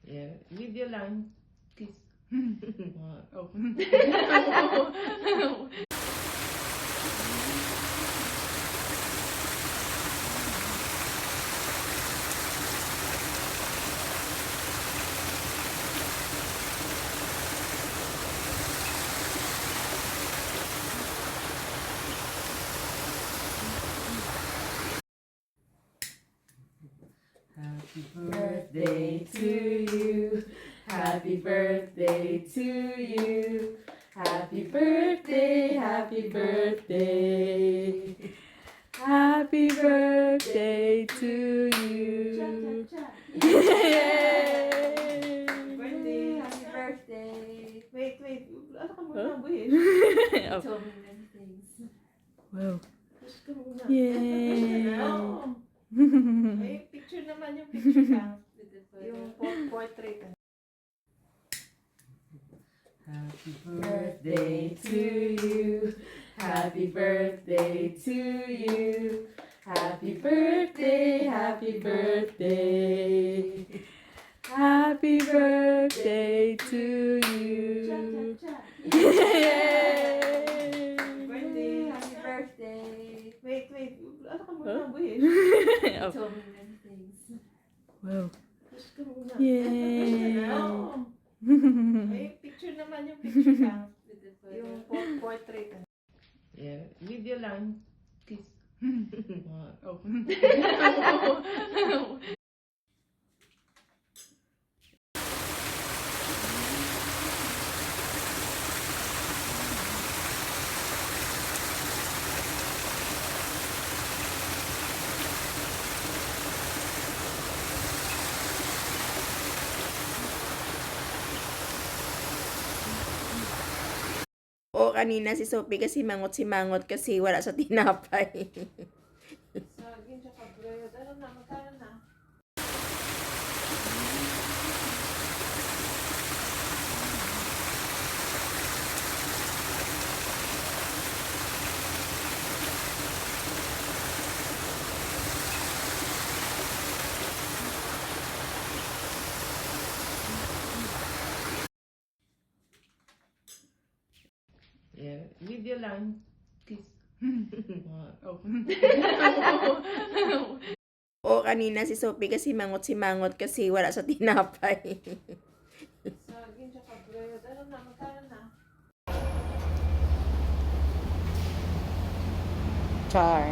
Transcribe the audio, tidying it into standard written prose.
Yeah, video lang. Kiss. Oh. Happy birthday to you. Happy birthday to you. Happy birthday, happy birthday. Happy birthday to you. Yay! Birthday, happy birthday. Wait. Ano ka muna, buhis? You told me many things. Wow. Push ka muna. Yay! Push ka na. Ay, picture naman yung picture lang. With the photo. Yung portrait. Happy birthday to you. Happy birthday to you. Happy birthday, happy birthday. Happy birthday to you. Yay! Birthday, happy birthday. Wait. Ano ka muna, buhis? You told me many things. Wow. Push ka muna. Yay! Push ka na. Ay, picture naman yung picture lang. With the photo. Yung portrait. Yeah, video lang. Kiss. Oh. O kanina si Sophie kasi mangot kasi wala sa tinapay. Saging tsaka bread. Ano na, magkano na? Yeah, video lang. Kiss. Oh. O kanina si Sophie kasi mangot kasi wala sa tinapay. Saging tsaka bread. Ano na, magkano na? Char.